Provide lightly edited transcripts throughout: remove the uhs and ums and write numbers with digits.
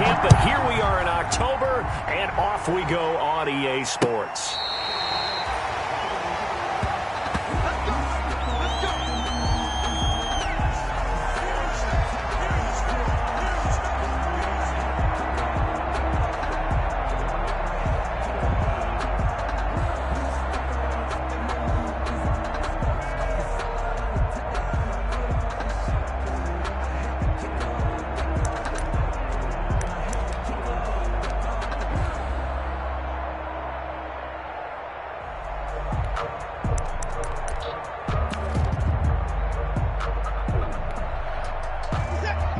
camp, but here we are in October, and off we go on EA Sports.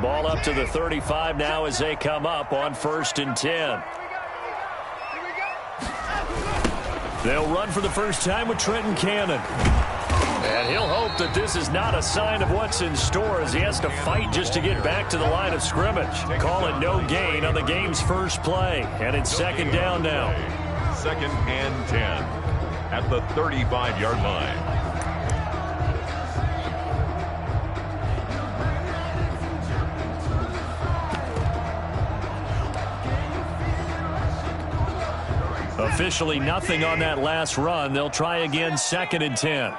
Ball up to the 35 now as they come up on 1st and 10. They'll run for the first time with Trenton Cannon. And he'll hope that this is not a sign of what's in store as he has to fight just to get back to the line of scrimmage. Call it no gain on the game's first play. And it's 2nd down now. 2nd and 10 at the 35-yard line. Officially nothing on that last run. They'll try again 2nd and 10.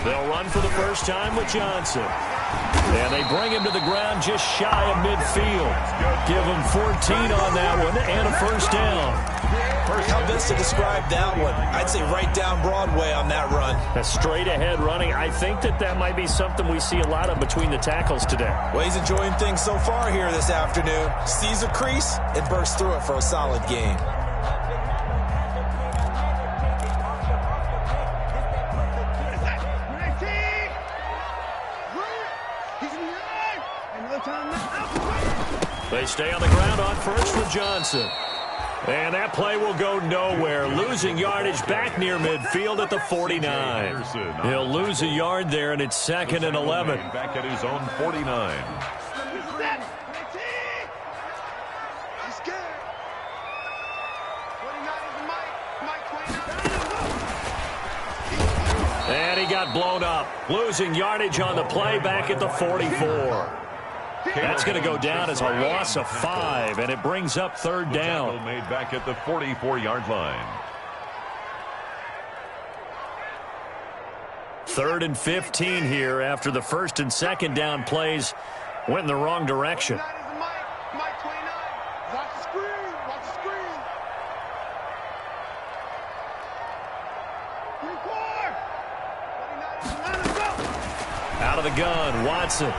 They'll run for the first time with Johnson. And they bring him to the ground just shy of midfield. Give him 14 on that one and a first down. How best to describe that one? I'd say right down Broadway on that run. A straight-ahead running. I think that might be something we see a lot of between the tackles today. Well, he's enjoying things so far here this afternoon. Sees a crease and bursts through it for a solid game. They stay on the ground on first with Johnson. And that play will go nowhere. Losing yardage back near midfield at the 49. He'll lose a yard there, and it's 2nd and 11. Back at his own 49. And he got blown up. Losing yardage on the play back at the 44. That's going to go down as a loss of 5, and it brings up 3rd down. Made back at the 44-yard line. 3rd and 15 here after the 1st and 2nd down plays went in the wrong direction. Out of the gun, Watson.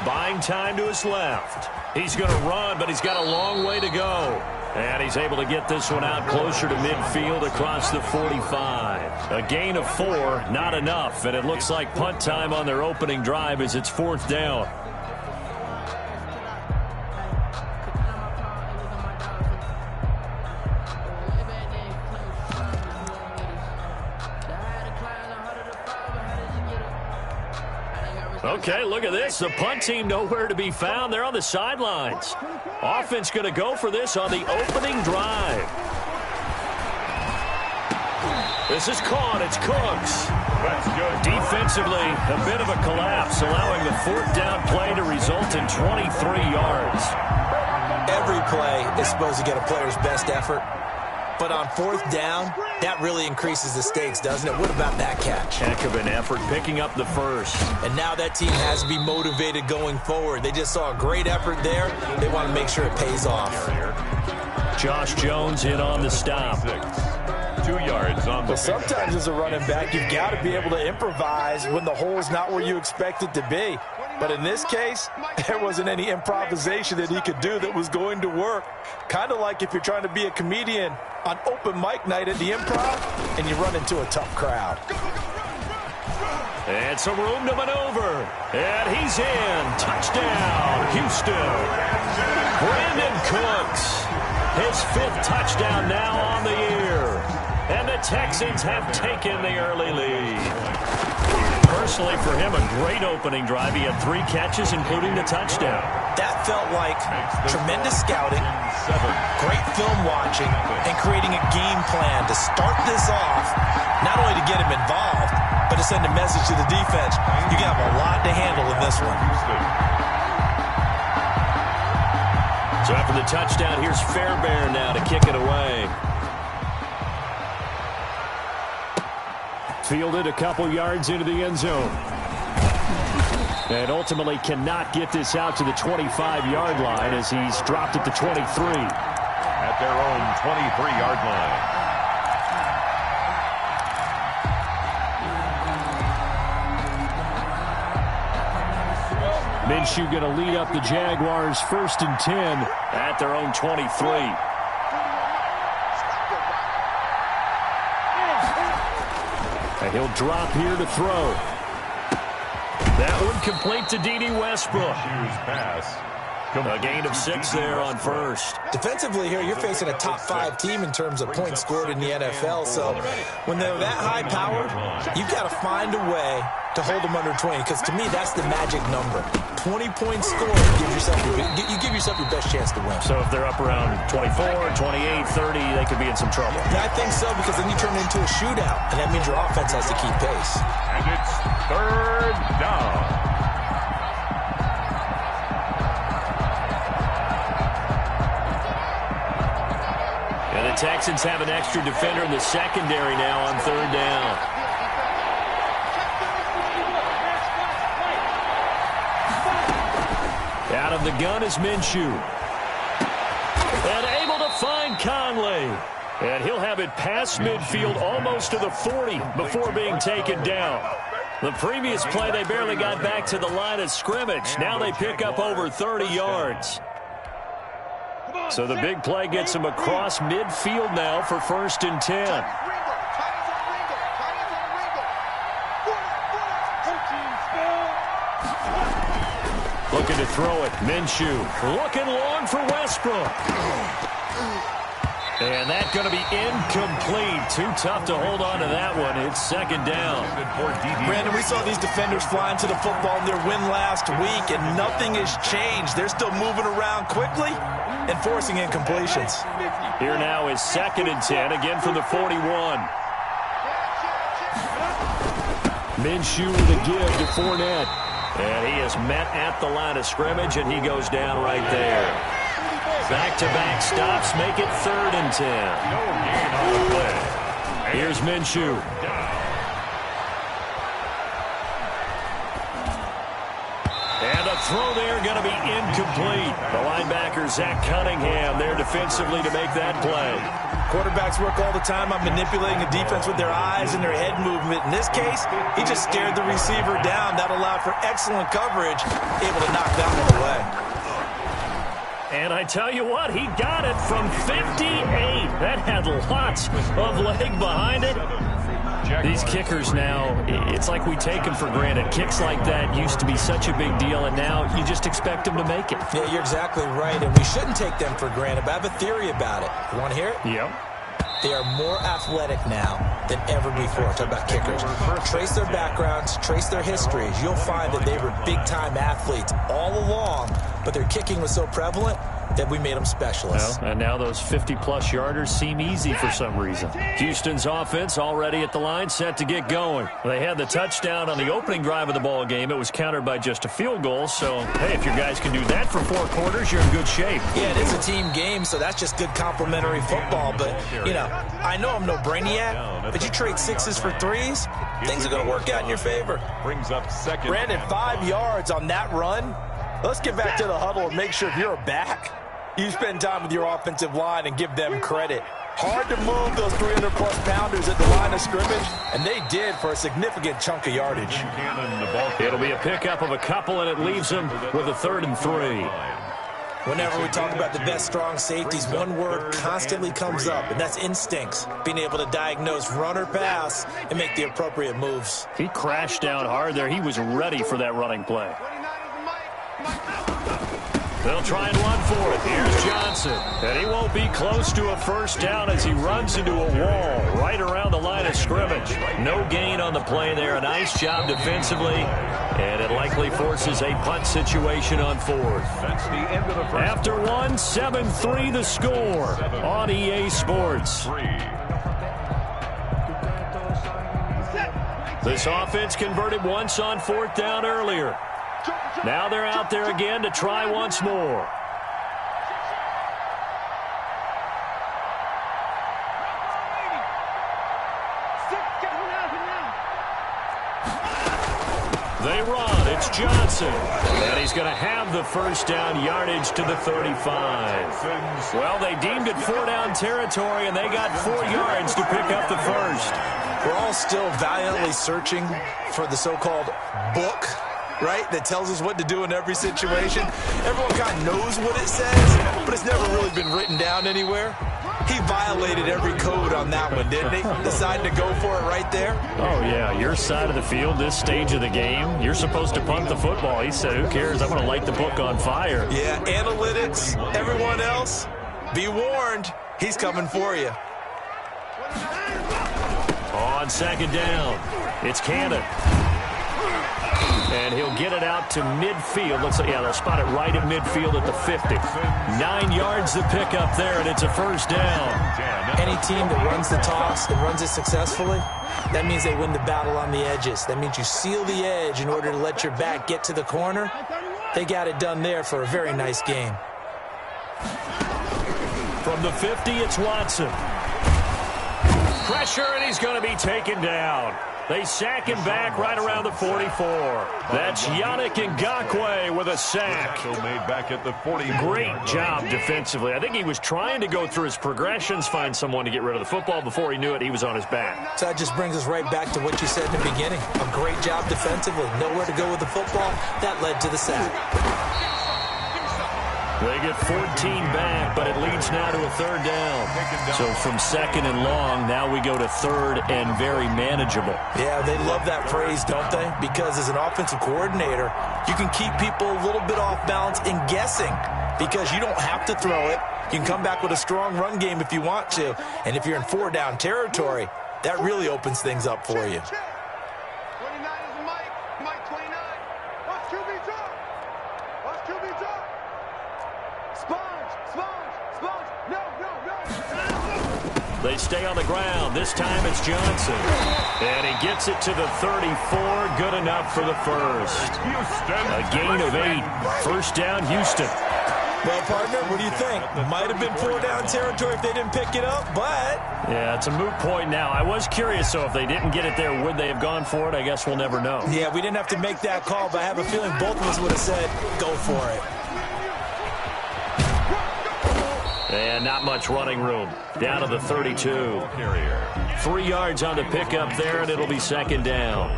Buying time to his left. He's going to run, but he's got a long way to go. And he's able to get this one out closer to midfield across the 45. A gain of 4, not enough. And it looks like punt time on their opening drive as it's 4th down. Okay, look at this. The punt team nowhere to be found. They're on the sidelines. Offense going to go for this on the opening drive. This is caught. It's Cooks. That's good. Defensively, a bit of a collapse, allowing the 4th down play to result in 23 yards. Every play is supposed to get a player's best effort. But on 4th down, that really increases the stakes, doesn't it? What about that catch? Heck of an effort picking up the first. And now that team has to be motivated going forward. They just saw a great effort there. They want to make sure it pays off. Josh Jones in on the stop. 2 yards on the Well, sometimes as a running back, you've got to be able to improvise when the hole's not where you expect it to be. But in this case, there wasn't any improvisation that he could do that was going to work. Kind of like if you're trying to be a comedian on open mic night at the Improv and you run into a tough crowd. And some room to maneuver. And he's in. Touchdown, Houston. Brandon Cooks. His 5th touchdown now on the year. And the Texans have taken the early lead. Personally, for him, a great opening drive. He had 3 catches, including the touchdown. That felt like tremendous scouting, great film watching, and creating a game plan to start this off, not only to get him involved, but but to send a message to the defense. You got a lot to handle in this one. So after the touchdown, here's Fairbairn now to kick it away. Fielded a couple yards into the end zone. And ultimately cannot get this out to the 25-yard line as he's dropped at the 23. At their own 23-yard line. Minshew going to lead up the Jaguars 1st and 10 at their own 23. And he'll drop here to throw. That one complete to D.D. Westbrook. Pass. A gain of 6 there on first. Defensively here, you're facing a top 5 team in terms of points scored in the NFL. So when they're that high-powered, you've got to find a way to hold them under 20, because to me, that's the magic number. 20 points scored, you give yourself your best chance to win. So if they're up around 24, 28, 30, they could be in some trouble. Yeah, I think so, because then you turn it into a shootout, and that means your offense has to keep pace. And it's 3rd down. And the Texans have an extra defender in the secondary now on 3rd down. Out of the gun is Minshew. And able to find Conley. And he'll have it past midfield almost to the 40 before being taken down. The previous play, they barely got back to the line of scrimmage. Now they pick up over 30 yards. So the big play gets them across midfield now for 1st and 10. Looking to throw it. Minshew looking long for Westbrook. And that's going to be incomplete. Too tough to hold on to that one. It's 2nd down. Brandon, we saw these defenders flying to the football in their win last week, and nothing has changed. They're still moving around quickly and forcing incompletions. Here now is 2nd and 10, again from the 41. Minshew with a give to Fournette. And he is met at the line of scrimmage, and he goes down right there. Back-to-back stops make it 3rd and 10. No gain on the play. Here's Minshew. And a throw there going to be incomplete. The linebacker, Zach Cunningham, there defensively to make that play. Quarterbacks work all the time on manipulating a defense with their eyes and their head movement. In this case, he just stared the receiver down. That allowed for excellent coverage, able to knock that one away. And I tell you what, he got it from 58. That had lots of leg behind it. These kickers now, it's like we take them for granted. Kicks like that used to be such a big deal, and now you just expect them to make it. Yeah, you're exactly right, and we shouldn't take them for granted, but I have a theory about it. You want to hear it? Yep. They are more athletic now than ever before. Talk about kickers. Trace their backgrounds, trace their histories. You'll find that they were big-time athletes all along, but their kicking was so prevalent that we made them specialists. Well, and now those 50-plus yarders seem easy for some reason. Houston's offense already at the line, set to get going. They had the touchdown on the opening drive of the ball game. It was countered by just a field goal. So, hey, if your guys can do that for 4 quarters, you're in good shape. Yeah, it is a team game, so that's just good complimentary football. But, you know, I know I'm no brainiac, but you trade 6s for 3s, things are going to work out in your favor. Brings up 2nd. Brandon, 5 yards on that run. Let's get back to the huddle and make sure if you're a back, you spend time with your offensive line and give them credit. Hard to move those 300-plus pounders at the line of scrimmage, and they did for a significant chunk of yardage. It'll be a pickup of a couple, and it leaves them with a 3rd and 3. Whenever we talk about the best strong safeties, one word constantly comes up, and that's instincts. Being able to diagnose run or pass and make the appropriate moves. He crashed down hard there. He was ready for that running play. They'll try and run for it. Here's Johnson. And he won't be close to a 1st down as he runs into a wall right around the line of scrimmage. No gain on the play there. A nice job defensively. And it likely forces a punt situation on 4th. That's the end of the first. After 1, 7-3 the score on EA Sports. This offense converted once on 4th down earlier. Now they're out there again to try once more. They run. It's Johnson. And he's going to have the first down yardage to the 35. Well, they deemed it 4-down territory, and they got 4 yards to pick up the first. We're all still valiantly searching for the so-called book, right, that tells us what to do in every situation. Everyone kind of knows what it says, but it's never really been written down anywhere. He violated every code on that one, didn't he? Decided to go for it right there. Oh, yeah, your side of the field, this stage of the game, you're supposed to punt the football. He said, who cares? I'm going to light the book on fire. Yeah, analytics, everyone else, be warned, he's coming for you. On 2nd down, it's Cannon. And he'll get it out to midfield. Looks like, yeah, they'll spot it right at midfield at the 50. 9 yards to pick up there, and it's a first down. Any team that runs the toss and runs it successfully, that means they win the battle on the edges. That means you seal the edge in order to let your back get to the corner. They got it done there for a very nice game. From the 50, it's Watson. Pressure, and he's going to be taken down. They sack him back right around the 44. That's Yannick Ngakoue with a sack. Made back at the 40. Great job defensively. I think he was trying to go through his progressions, find someone to get rid of the football. Before he knew it, he was on his back. So that just brings us right back to what you said in the beginning. A great job defensively. Nowhere to go with the football. That led to the sack. They get 14 back, but it leads now to a 3rd down. So from 2nd and long, now we go to 3rd and very manageable. Yeah, they love that phrase, don't they? Because as an offensive coordinator, you can keep people a little bit off balance and guessing because you don't have to throw it. You can come back with a strong run game if you want to. And if you're in 4-down territory, that really opens things up for you. They stay on the ground. This time it's Johnson. And he gets it to the 34. Good enough for the first. A gain of 8. First down, Houston. Well, partner, what do you think? Might have been 4-down territory if they didn't pick it up, but... Yeah, it's a moot point now. I was curious, so if they didn't get it there, would they have gone for it? I guess we'll never know. Yeah, we didn't have to make that call, but I have a feeling both of us would have said, go for it. And not much running room. Down to the 32. 3 yards on the pickup there, and it'll be 2nd down.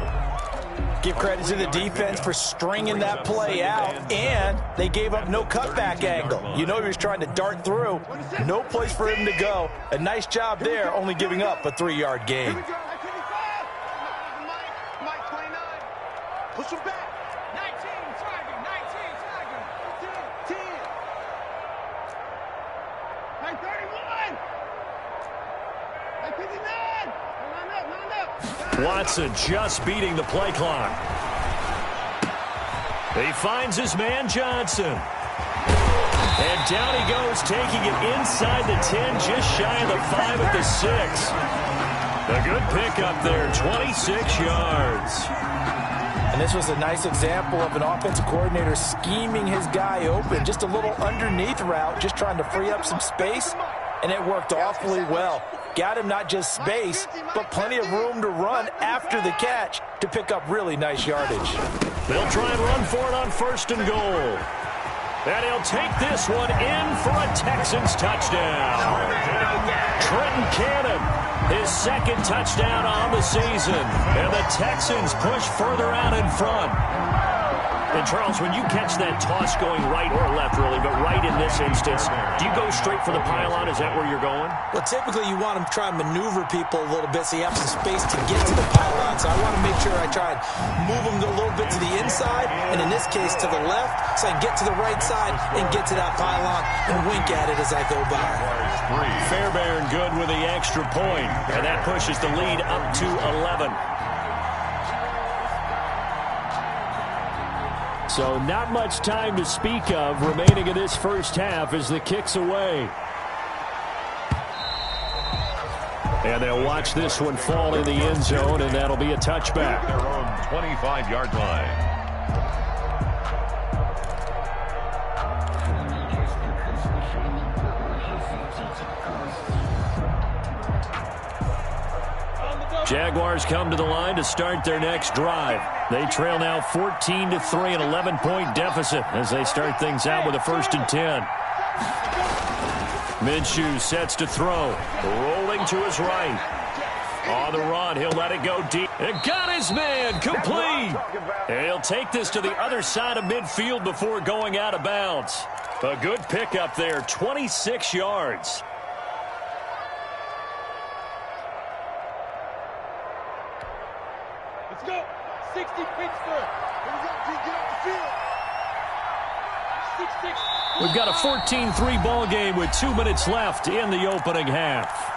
Give credit to the defense for stringing that play out, and they gave up no cutback angle. You know he was trying to dart through. No place for him to go. A nice job there, only giving up a 3-yard gain. Push him back. 19, Watson just beating the play clock. He finds his man Johnson. And down he goes, taking it inside the 10, just shy of the 5 at the 6. A good pickup there, 26 yards. And this was a nice example of an offensive coordinator scheming his guy open. Just a little underneath route, just trying to free up some space. And it worked awfully well. Got him not just space, but plenty of room to run after the catch to pick up really nice yardage. They'll try and run for it on 1st and goal. And he'll take this one in for a Texans touchdown. Trenton Cannon, his 2nd touchdown on the season. And the Texans push further out in front. And, Charles, when you catch that toss going right or left, really, but right in this instance, do you go straight for the pylon? Is that where you're going? Well, typically you want to try and maneuver people a little bit so you have some space to get to the pylon. So I want to make sure I try and move them a little bit to the inside, and in this case to the left, so I can get to the right side and get to that pylon and wink at it as I go by. Fairbairn good with the extra point, and that pushes the lead up to 11. So not much time to speak of remaining in this first half as the kick's away. And they'll watch this one fall in the end zone, and that'll be a touchback. Their own 25-yard line. Jaguars come to the line to start their next drive. They trail now 14-3, an 11-point deficit as they start things out with a 1st and 10. Minshew sets to throw, rolling to his right. On the run, he'll let it go deep. It got his man, complete. He'll take this to the other side of midfield before going out of bounds. A good pickup there, 26 yards. Let's go. 60 Pittsburgh. Get off the field. 6-6. We've got a 14-3 ball game with 2 minutes left in the opening half.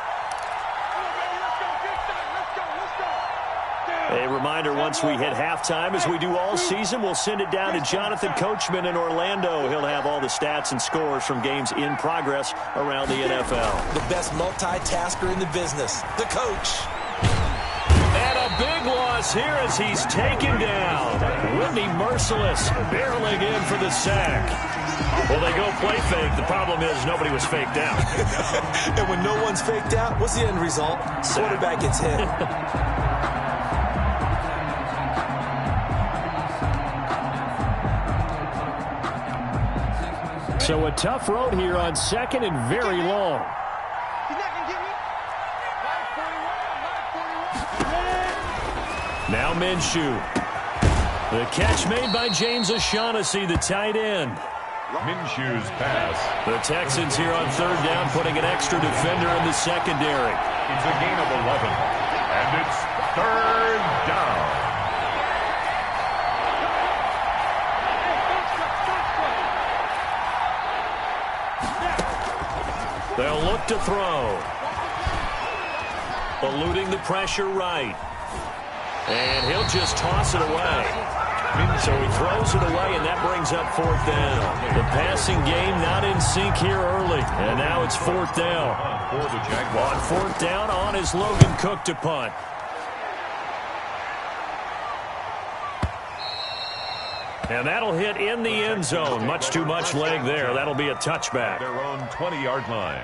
A reminder, once we hit halftime, as we do all season, we'll send it down to Jonathan Coachman in Orlando. He'll have all the stats and scores from games in progress around the NFL. The best multitasker in the business, the coach. And a big loss here as he's taken down. Whitney Merciless barreling in for the sack. Well, they go play fake. The problem is nobody was faked out. And when no one's faked out, what's the end result? Quarterback gets hit. So a tough road here on 2nd and very long. He's not going to get me. 941. Now Minshew. The catch made by James O'Shaughnessy, the tight end. Minshew's pass. The Texans here on 3rd down, putting an extra defender in the secondary. It's a gain of 11. And it's 3rd down. They'll look to throw. Eluding the pressure right. And he'll just toss it away. So he throws it away, and that brings up 4th down. The passing game not in sync here early. And now it's 4th down. For the Jaguars. On 4th down, on is Logan Cook to punt. And that'll hit in the end zone. Much too much leg there. That'll be a touchback. Their own 20-yard line.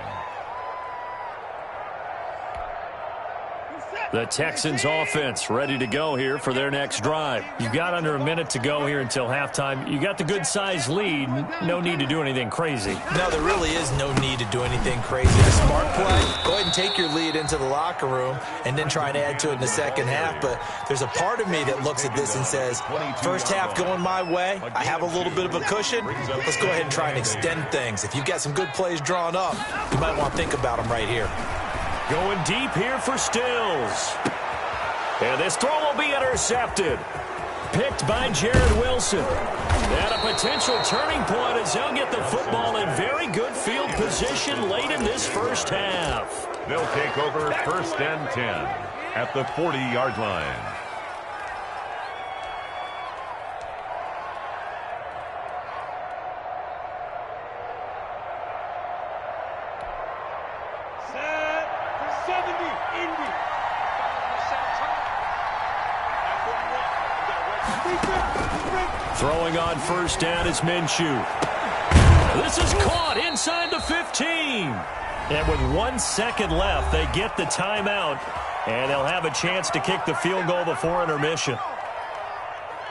The Texans offense ready to go here for their next drive. You've got under a minute to go here until halftime. You got the good-sized lead. No need to do anything crazy. No, there really is no need to do anything crazy. The smart play, go ahead and take your lead into the locker room and then try and add to it in the second half. But there's a part of me that looks at this and says, first half going my way, I have a little bit of a cushion. Let's go ahead and try and extend things. If you've got some good plays drawn up, you might want to think about them right here. Going deep here for Stills. And this throw will be intercepted. Picked by Jared Wilson. And a potential turning point as they'll get the football in very good field position late in this first half. They'll take over 1st and 10 at the 40-yard line. Throwing on 1st down is Minshew. This is caught inside the 15. And with 1 second left, they get the timeout. And they'll have a chance to kick the field goal before intermission.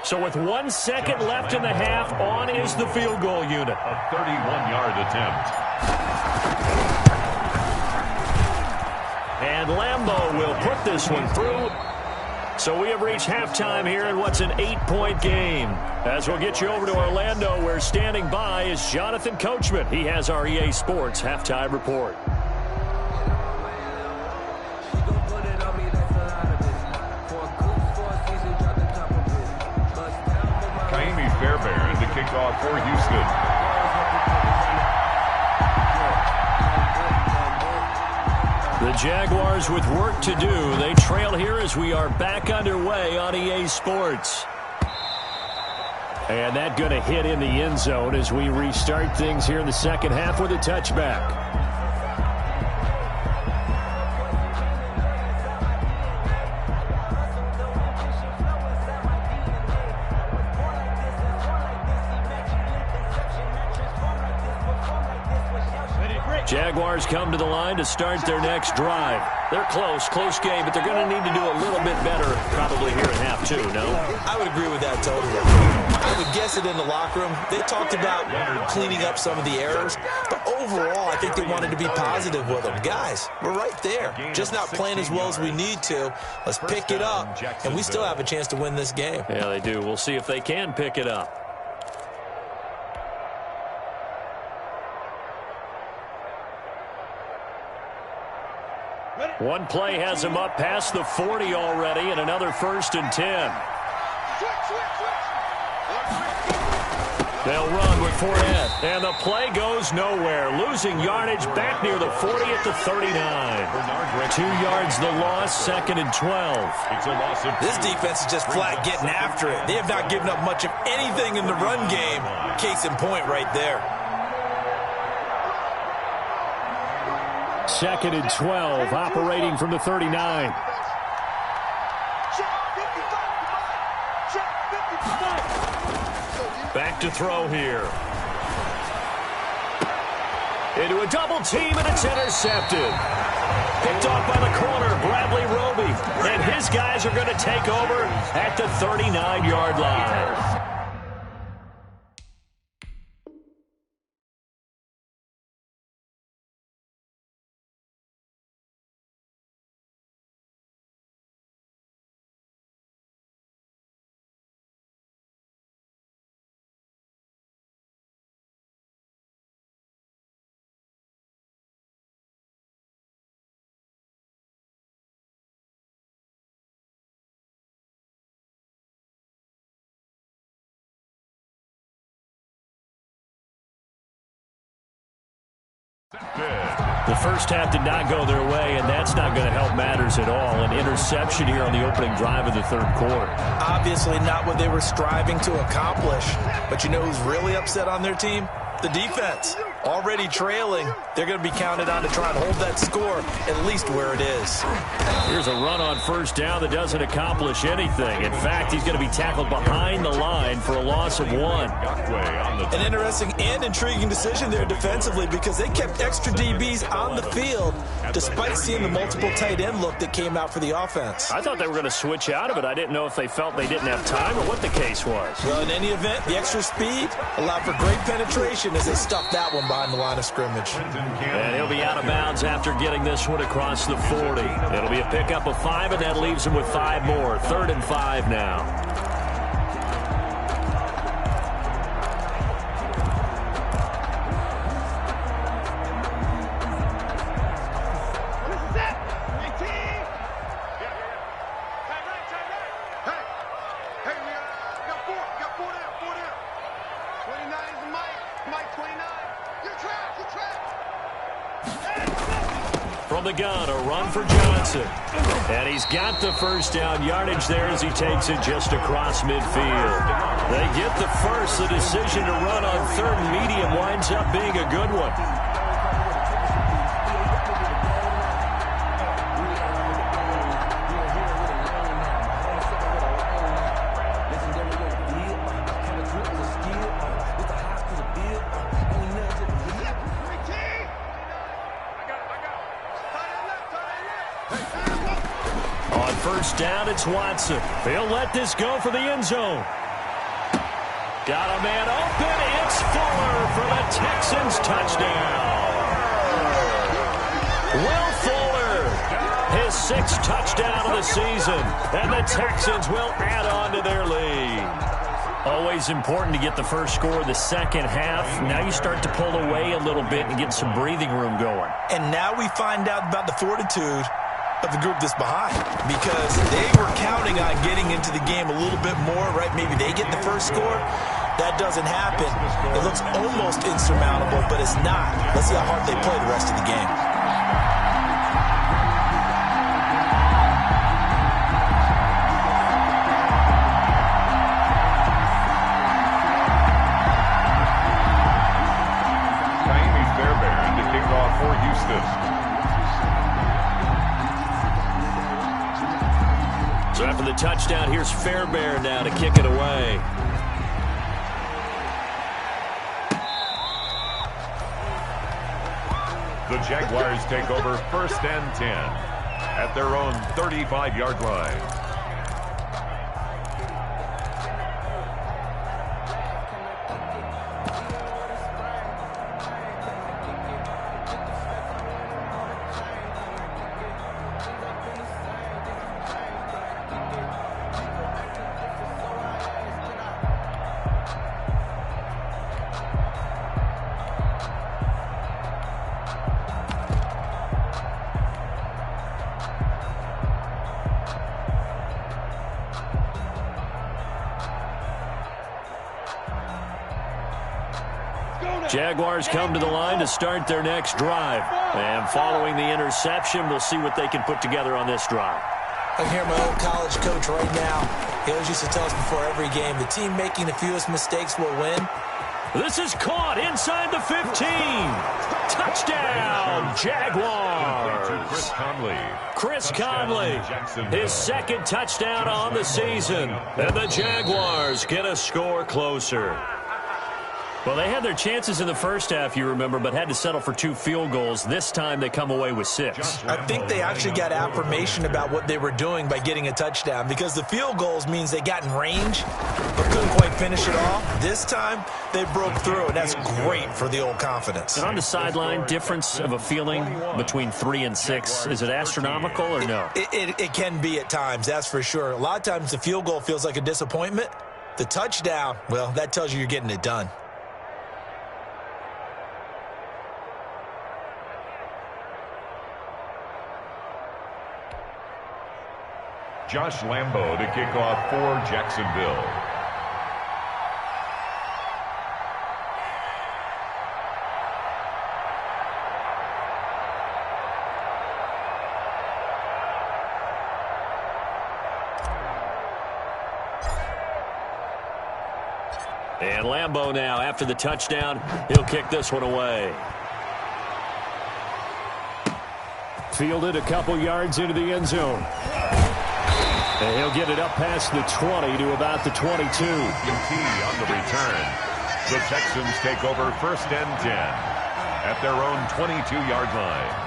So with 1 second left in the half, on is the field goal unit. A 31-yard attempt. And Lambeau will put this one through. So we have reached halftime here in what's an 8-point game. As we'll get you over to Orlando, where standing by is Jonathan Coachman. He has our EA Sports halftime report. Kaimi Fairbairn to kick off for Houston. The Jaguars with work to do. They trail here as we are back underway on EA Sports. And that going to hit in the end zone as we restart things here in the second half with a touchback. Jaguars come to the line to start their next drive. They're close game, but they're going to need to do a little bit better probably here in half two, no? I would agree with that totally. I would guess it in the locker room. They talked about cleaning up some of the errors, but overall, I think they wanted to be positive with them. Guys, we're right there. Just not playing as well as we need to. Let's pick it up, and we still have a chance to win this game. Yeah, they do. We'll see if they can pick it up. One play has him up past the 40 already, and another 1st and 10. They'll run with Fournette, and the play goes nowhere. Losing yardage back near the 40 at the 39. 2 yards the loss, 2nd and 12. This defense is just flat getting after it. They have not given up much of anything in the run game. Case in point right there. 2nd and 12, operating from the 39. Back to throw here. Into a double team, and it's intercepted. Picked off by the corner, Bradley Roby. And his guys are going to take over at the 39-yard line. The first half did not go their way, and that's not going to help matters at all. An interception here on the opening drive of the 3rd quarter. Obviously not what they were striving to accomplish. But you know who's really upset on their team? The defense. Already trailing. They're going to be counted on to try and hold that score at least where it is. Here's a run on 1st down that doesn't accomplish anything. In fact, he's going to be tackled behind the line for a loss of 1. An interesting and intriguing decision there defensively because they kept extra DBs on the field despite seeing the multiple tight end look that came out for the offense. I thought they were going to switch out of it. I didn't know if they felt they didn't have time or what the case was. Well, in any event, the extra speed allowed for great penetration as they stuffed that one behind the line of scrimmage. And he'll be out of bounds after getting this one across the 40. It'll be a pickup of 5, and that leaves him with 5 more. 3rd and 5 now. From the gun, a run for Johnson. And he's got the 1st down yardage there as he takes it just across midfield. They get the first. The decision to run on 3rd and medium winds up being a good one. Down, it's Watson. They'll let this go for the end zone. Got a man open. It's Fuller for the Texans touchdown. Will Fuller, his 6th touchdown of the season, and the Texans will add on to their lead. Always important to get the first score of the 2nd half. Now you start to pull away a little bit and get some breathing room going. And now we find out about the fortitude of the group that's behind because they were counting on getting into the game a little bit more, right? Maybe they get the first score. That doesn't happen. It looks almost insurmountable, but it's not. Let's see how hard they play the rest of the game. Fairbairn to kick off for Houston. So after the touchdown, here's Fairbairn now to kick it away. Jaguars take over 1st and 10 at their own 35-yard line. Jaguars come to the line to start their next drive. And following the interception, we'll see what they can put together on this drive. I can hear my old college coach right now. He always used to tell us before every game, the team making the fewest mistakes will win. This is caught inside the 15. Touchdown, Jaguars. Chris Conley, his second touchdown on the season. And the Jaguars get a score closer. Well, they had their chances in the first half, you remember, but had to settle for 2 field goals. This time they come away with 6. I think they actually got affirmation about what they were doing by getting a touchdown, because the field goals means they got in range but couldn't quite finish it off. This time they broke through, and that's great for the old confidence. And on the sideline, difference of a feeling between 3 and 6, is it astronomical or no? It can be at times, that's for sure. A lot of times the field goal feels like a disappointment. The touchdown, well, that tells you you're getting it done. Josh Lambo to kick off for Jacksonville. And Lambo now, after the touchdown, he'll kick this one away. Fielded a couple yards into the end zone. And he'll get it up past the 20 to about the 22. UT on the return. The Texans take over 1st and 10 at their own 22-yard line.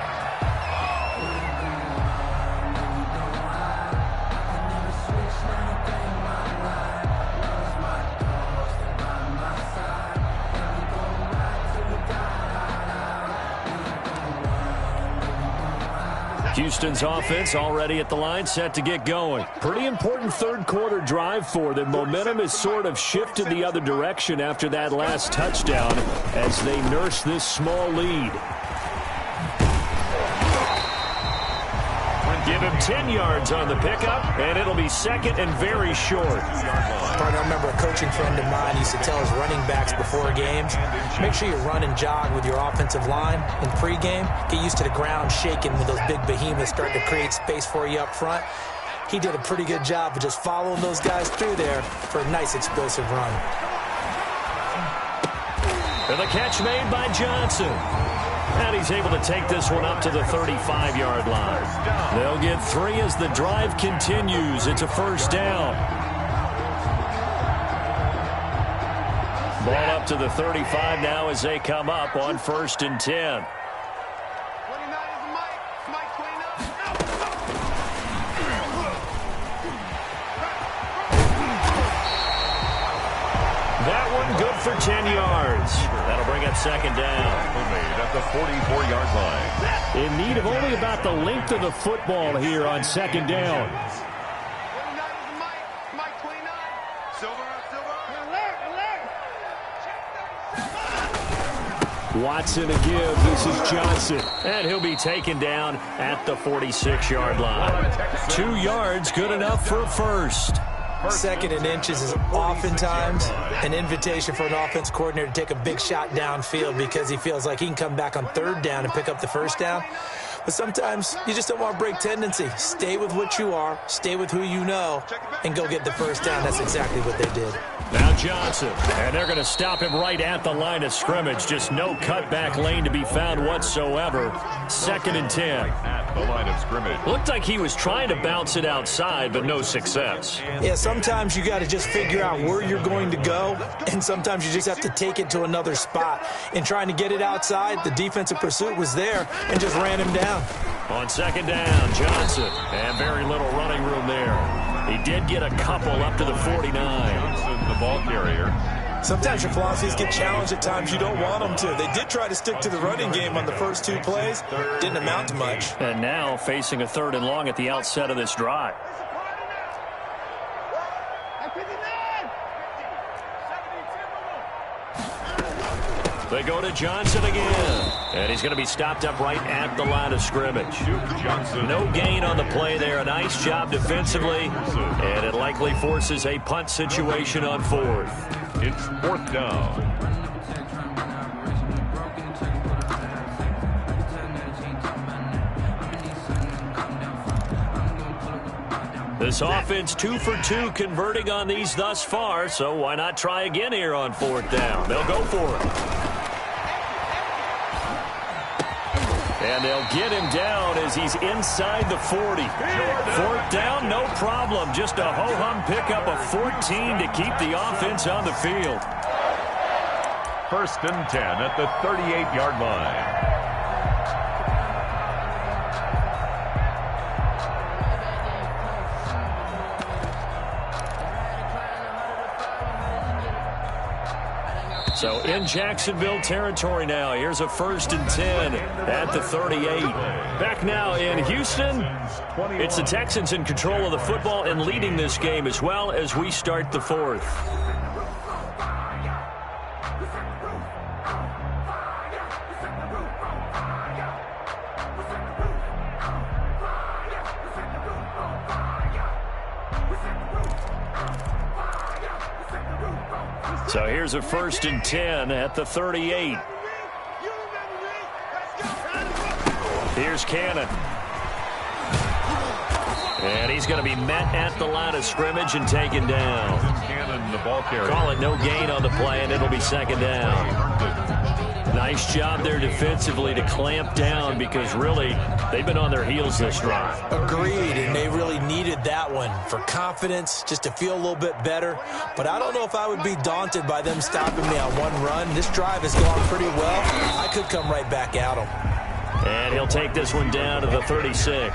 Houston's offense already at the line, set to get going. Pretty important third-quarter drive for them. Momentum has sort of shifted the other direction after that last touchdown as they nurse this small lead. Give him 10 yards on the pickup, and it'll be second and very short. I remember a coaching friend of mine used to tell his running backs before games, make sure you run and jog with your offensive line in pregame. Get used to the ground shaking when those big behemoths start to create space for you up front. He did a pretty good job of just following those guys through there for a nice explosive run. And the catch made by Johnson. And he's able to take this one up to the 35-yard line. They'll get 3 as the drive continues. It's a first down. Ball up to the 35 now as they come up on 1st and 10. That one good for 10 yards. That'll bring up second down. At the 44-yard line. In need of only about the length of the football here on second down. Watson a give. This is Johnson. And he'll be taken down at the 46-yard line. 2 yards, good enough for a first. Second and inches is oftentimes an invitation for an offense coordinator to take a big shot downfield because he feels like he can come back on 3rd down and pick up the first down. But sometimes you just don't want to break tendency. Stay with what you are, stay with who you know, and go get the first down. That's exactly what they did. Now Johnson, and they're going to stop him right at the line of scrimmage. Just no cutback lane to be found whatsoever. 2nd and 10. the line of scrimmage. Looked like he was trying to bounce it outside, but no success. Yeah, sometimes you got to just figure out where you're going to go, and sometimes you just have to take it to another spot. In trying to get it outside, the defensive pursuit was there and just ran him down. On second down, Johnson, and very little running room there. He did get a couple up to the 49. Johnson, the ball carrier. Sometimes your philosophies get challenged at times you don't want them to. They did try to stick to the running game on the first 2 plays. Didn't amount to much. And now facing a 3rd and long at the outset of this drive. They go to Johnson again. And he's going to be stopped up right at the line of scrimmage. Johnson. No gain on the play there. A nice job defensively. And it likely forces a punt situation on 4th. It's 4th down. This offense 2 for 2 converting on these thus far, so why not try again here on 4th down? They'll go for it. And they'll get him down as he's inside the 40. 4th down, no problem. Just a ho-hum pickup of 14 to keep the offense on the field. 1st and 10 at the 38-yard line. So in Jacksonville territory now. Here's a 1st and 10 at the 38. Back now in Houston. It's the Texans in control of the football and leading this game as well as we start the 4th. So here's a 1st and 10 at the 38. Here's Cannon. And he's going to be met at the line of scrimmage and taken down. Cannon, the ball carrier. Call it no gain on the play, and it'll be 2nd down. Nice job there defensively to clamp down because really they've been on their heels this drive. Agreed, and they really needed that one for confidence, just to feel a little bit better. But I don't know if I would be daunted by them stopping me on one run. This drive has gone pretty well. I could come right back at them. And he'll take this one down to the 36.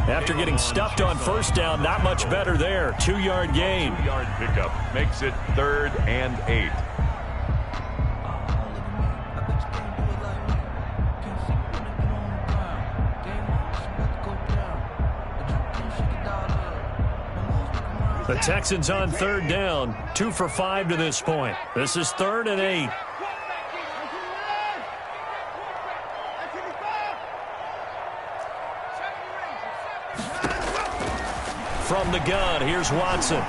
After getting stuffed on 1st down, not much better there. 2-yard gain. 2-yard pickup makes it 3rd and 8. The Texans on 3rd down, 2 for 5 to this point. This is 3rd and 8. From the gun, here's Watson.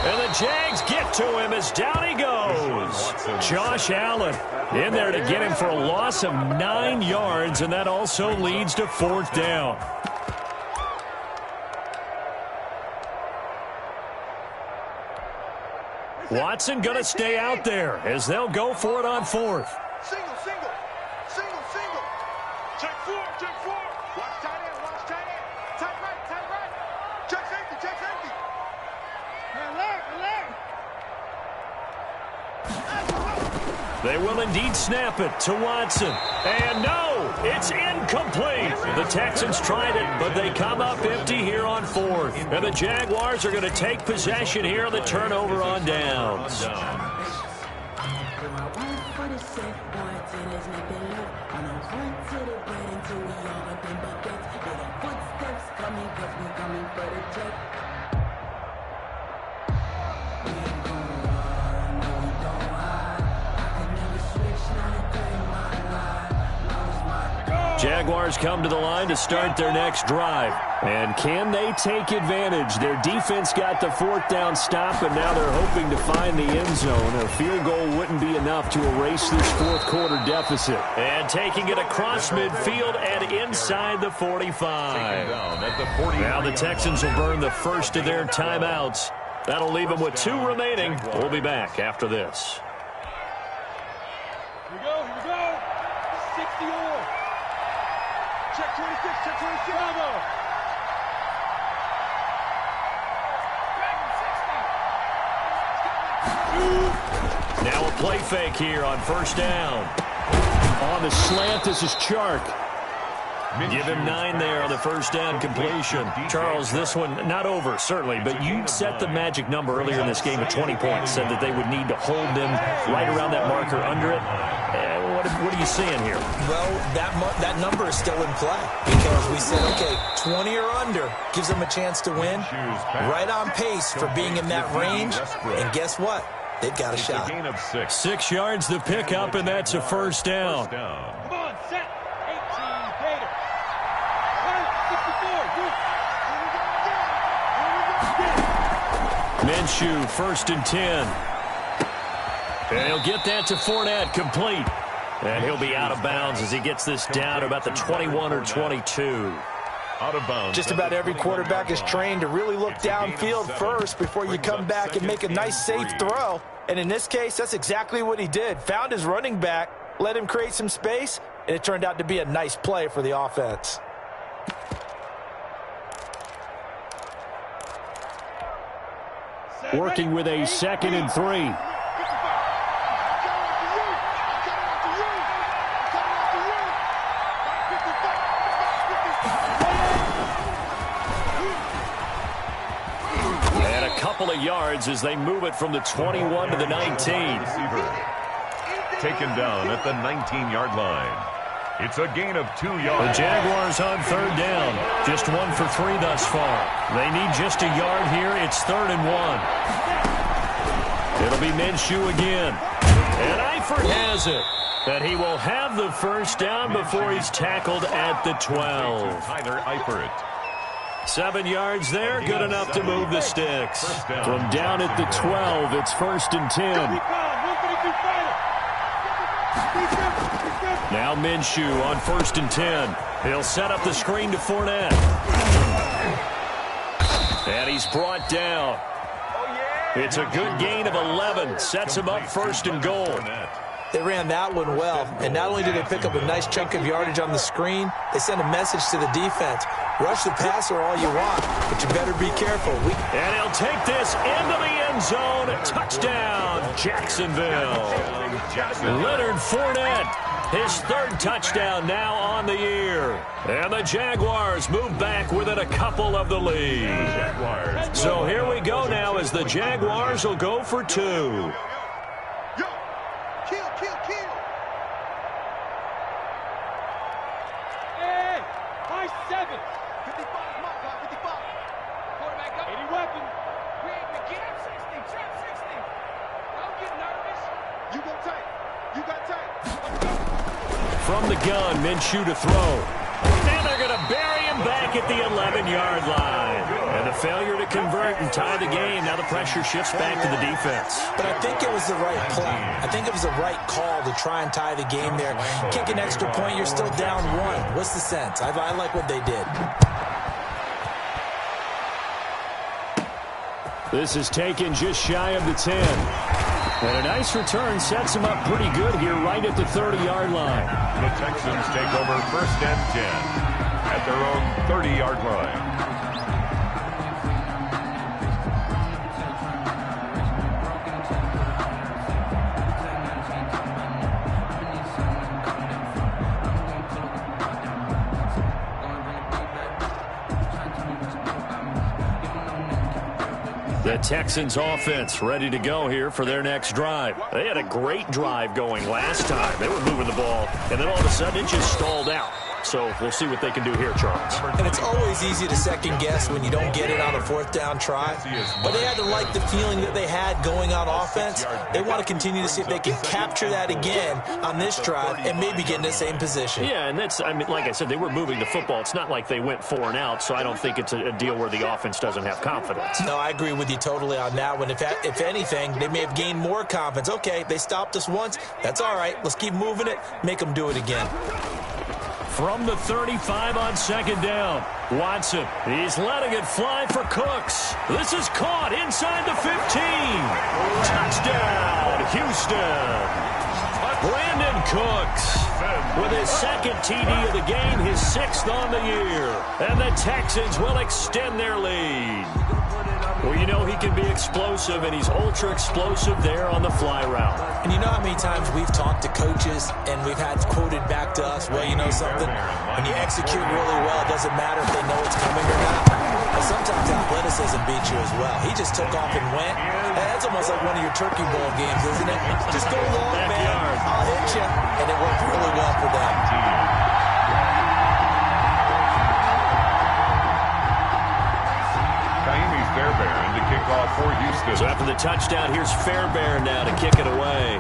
And the Jags get to him as down he goes. Josh Allen in there to get him for a loss of 9 yards, and that also leads to 4th down. Watson going to stay out there as they'll go for it on 4th. Single. Check 4. Watch tight end. Tight right. Check safety. Alert. They will indeed snap it to Watson. And no, it's incomplete. The Texans tried it, but they come up empty here on 4th. And the Jaguars are going to take possession here on the turnover on downs. Jaguars come to the line to start their next drive. And can they take advantage? Their defense got the 4th down stop, and now they're hoping to find the end zone. A field goal wouldn't be enough to erase this 4th quarter deficit. And taking it across midfield and inside the 45. Now the Texans will burn the first of their timeouts. That'll leave them with 2 remaining. We'll be back after this. Here we go. 60 all. Check 26, check 26. Bravo. Now a play fake here on first down. On the slant, this is Chark. Give him 9 there on the first down completion. Charles, this one not over, certainly, but you set the magic number earlier in this game at 20 points, said that they would need to hold them right around that marker under it. What are you seeing here? Well, that number is still in play because we said, okay, 20 or under gives them a chance to win. Right on pace for being in that range. And guess what? They've got a shot. 6 yards the pickup, and that's a first down. Come on, set. 18, Gator. 64. Minshew, first and 10. And he'll get that to Fournette, complete. And he'll be out of bounds as he gets this down to about the 21 or 22. Out of bounds. Just about every quarterback is trained to really look downfield first before you come back and make a nice, safe throw. And in this case, that's exactly what he did. Found his running back, let him create some space, and it turned out to be a nice play for the offense. Working with a 2nd and 3. Couple of yards as they move it from the 21 to the 19. Taken down at the 19-yard line. It's a gain of 2 yards. The Jaguars on third down. Just 1 for 3 thus far. They need just a yard here. It's 3rd and 1. It'll be Minshew again. And Eifert has it. That he will have the first down before he's tackled at the 12. Tyler Eifert. 7 yards there, good enough to move the sticks. From down at the 12, it's 1st and 10. Now Minshew on 1st and 10. He'll set up the screen to Fournette. And he's brought down. It's a good gain of 11. Sets him up 1st and goal. They ran that one well, and not only did they pick up a nice chunk of yardage on the screen, they sent a message to the defense. Rush the passer all you want, but you better be careful. And he'll take this into the end zone. Touchdown, Jacksonville. Leonard Fournette, his 3rd touchdown now on the year. And the Jaguars move back within a couple of the lead. So here we go now as the Jaguars will go for 2. From the gun, Minshew to throw. And they're going to bury him back at the 11-yard line. And a failure to convert and tie the game. Now the pressure shifts back to the defense. But I think it was the right play. I think it was the right call to try and tie the game there. Kick an extra point, you're still down 1. What's the sense? I like what they did. This is taken just shy of the 10. And a nice return sets him up pretty good here right at the 30-yard line. The Texans take over 1st and 10 at their own 30-yard line. The Texans offense ready to go here for their next drive. They had a great drive going last time. They were moving the ball, and then all of a sudden it just stalled out. So we'll see what they can do here, Charles. And it's always easy to second guess when you don't get it on a 4th down try. But they had to like the feeling that they had going on offense. They want to continue to see if they can capture that again on this drive and maybe get in the same position. Yeah, and that's, I mean, like I said, they were moving the football. It's not like they went 4 and out, so I don't think it's a deal where the offense doesn't have confidence. No, I agree with you totally on that one. If anything, they may have gained more confidence. Okay, they stopped us once. That's all right. Let's keep moving it. Make them do it again. From the 35 on 2nd down, Watson, he's letting it fly for Cooks. This is caught inside the 15. Touchdown, Houston. Brandon Cooks. with his second TD of the game, his 6th on the year. And the Texans will extend their lead. Well, you know he can be explosive, and he's ultra-explosive there on the fly route. And you know how many times we've talked to coaches and we've had quoted back to us, well, you know something? When you execute really well, it doesn't matter if they know it's coming or not. But sometimes athleticism beats you as well. He just took off and went. That's almost like one of your Turkey Bowl games, isn't it? Just go long, man. I'll hit you. And it worked really well for them. Fairbairn to kick off for Houston. So after the touchdown, here's Fairbairn now to kick it away.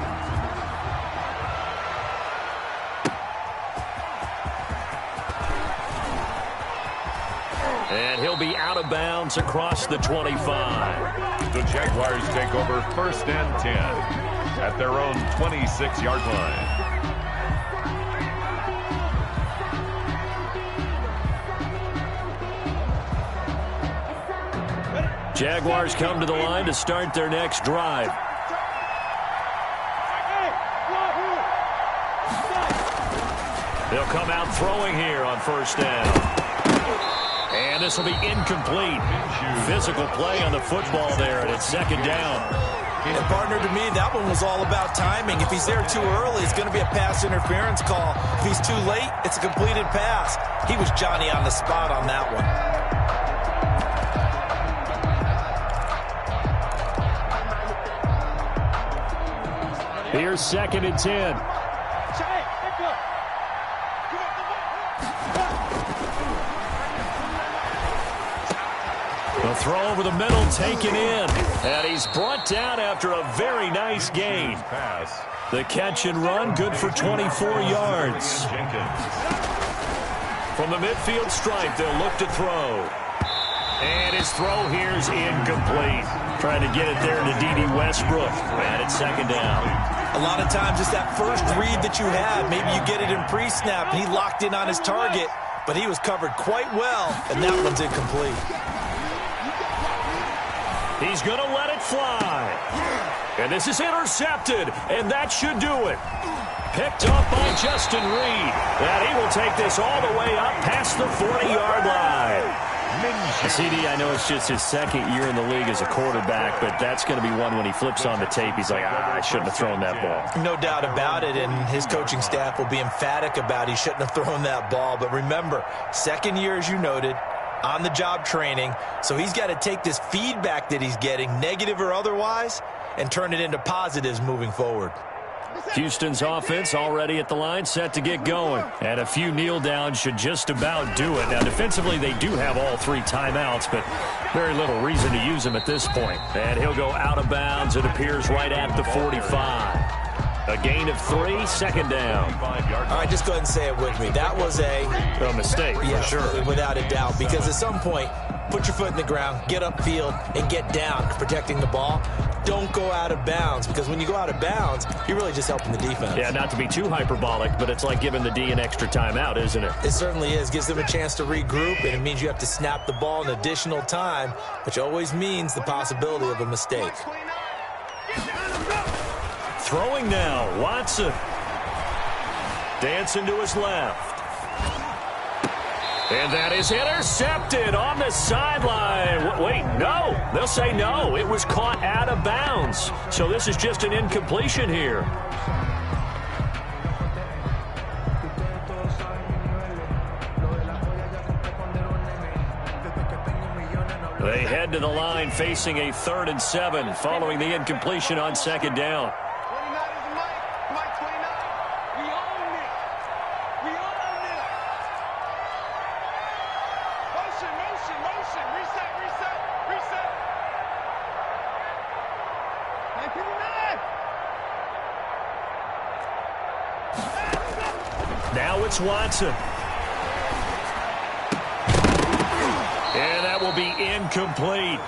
And he'll be out of bounds across the 25. The Jaguars take over 1st and 10 at their own 26-yard line. Jaguars come to the line to start their next drive. They'll come out throwing here on 1st down. And this will be incomplete. Physical play on the football there, and it's 2nd down. And partner, to me, that one was all about timing. If he's there too early, it's going to be a pass interference call. If he's too late, it's a completed pass. He was Johnny on the spot on that one. Here's 2nd and 10. The throw over the middle taken in. And he's brought down after a very nice gain. The catch and run, good for 24 yards. From the midfield stripe, they'll look to throw. And his throw here's incomplete. Trying to get it there to D.D. Westbrook. And it's 2nd down. A lot of times it's that first read that you have. Maybe you get it in pre-snap, and he locked in on his target, but he was covered quite well, and that one's incomplete. He's going to let it fly. And this is intercepted, and that should do it. Picked up by Justin Reed. And he will take this all the way up past the 40-yard line. CD, I know it's just his 2nd year in the league as a quarterback, but that's going to be one when he flips on the tape. He's like, I shouldn't have thrown that ball. No doubt about it, and his coaching staff will be emphatic about he shouldn't have thrown that ball. But remember, 2nd year, as you noted, on-the-job training, so he's got to take this feedback that he's getting, negative or otherwise, and turn it into positives moving forward. Houston's offense already at the line, set to get going. And a few kneel downs should just about do it. Now, defensively, they do have all 3 timeouts, but very little reason to use them at this point. And he'll go out of bounds, it appears, right at the 45. A gain of 3, 2nd down. All right, just go ahead and say it with me. That was a mistake, yeah, for sure. Without a doubt, because at some point, put your foot in the ground, get upfield, and get down, protecting the ball. Don't go out of bounds, because when you go out of bounds, you're really just helping the defense. Yeah, not to be too hyperbolic, but it's like giving the D an extra timeout, isn't it? It certainly is. Gives them a chance to regroup, and it means you have to snap the ball an additional time, which always means the possibility of a mistake. Throwing now, Watson. Dancing to his left. And that is intercepted on the sideline. Wait, no. They'll say no. It was caught out of bounds. So this is just an incompletion here. They head to the line facing a 3rd and 7 following the incompletion on 2nd down. Now it's Watson. And that will be incomplete.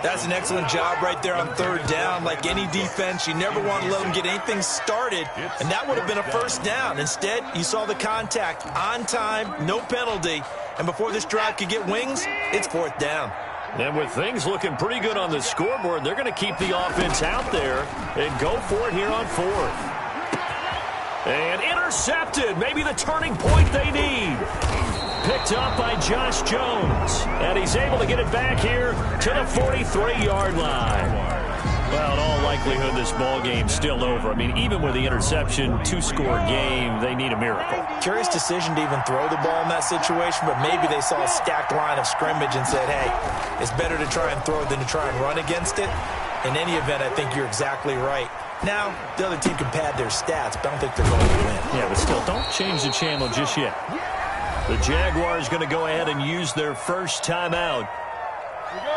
That's an excellent job right there on 3rd down. Like any defense, you never want to let them get anything started, and that would have been a 1st down. Instead, you saw the contact on time, no penalty, and before this drive could get wings, it's 4th down. And with things looking pretty good on the scoreboard, they're going to keep the offense out there and go for it here on 4th. And intercepted. Maybe the turning point they need. Picked up by Josh Jones. And he's able to get it back here to the 43-yard line. Well, in all likelihood, this ball game's still over. I mean, even with the interception, two-score game, they need a miracle. Curious decision to even throw the ball in that situation, but maybe they saw a stacked line of scrimmage and said, hey, it's better to try and throw than to try and run against it. In any event, I think you're exactly right. Now, the other team can pad their stats, but I don't think they're going to win. Yeah, but still, don't change the channel just yet. The Jaguars going to go ahead and use their first timeout,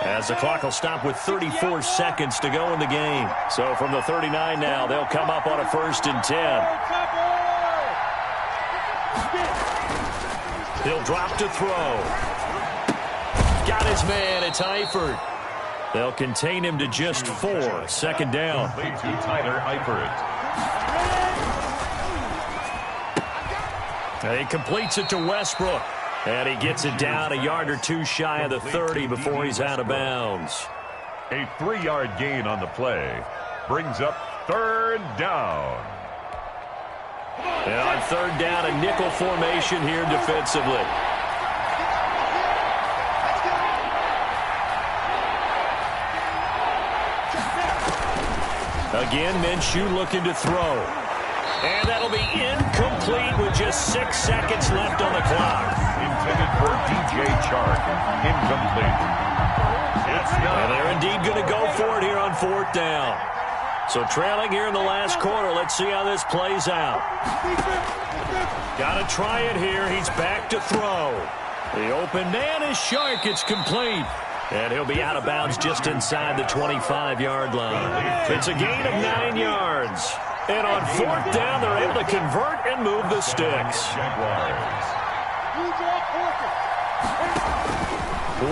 as the clock will stop with 34 seconds to go in the game. So from the 39 now, they'll come up on a 1st and 10. He'll drop to throw. Got his man. It's Eifert. They'll contain him to just 4. 2nd down. To Tyler Eifert. He completes it to Westbrook. And he gets it down a yard or two shy of the 30 before he's out of bounds. A 3-yard gain on the play brings up 3rd down. And on 3rd down, a nickel formation here defensively. Again, Minshew looking to throw. And that'll be incomplete with just 6 seconds left on the clock. Intended for DJ Chark. Incomplete. And they're indeed going to go for it here on 4th down. So trailing here in the last quarter. Let's see how this plays out. Got to try it here. He's back to throw. The open man is Chark. It's complete. And he'll be out of bounds just inside the 25-yard line. It's a gain of 9 yards. And on 4th down, they're able to convert and move the sticks.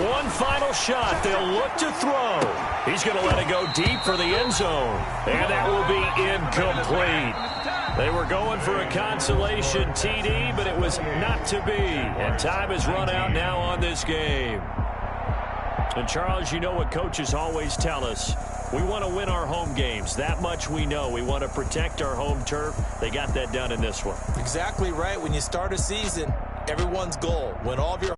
One final shot. They'll look to throw. He's going to let it go deep for the end zone. And that will be incomplete. They were going for a consolation TD, but it was not to be. And time has run out now on this game. And, Charles, you know what coaches always tell us. We want to win our home games. That much we know. We want to protect our home turf. They got that done in this one. Exactly right. When you start a season, everyone's goal, win all of your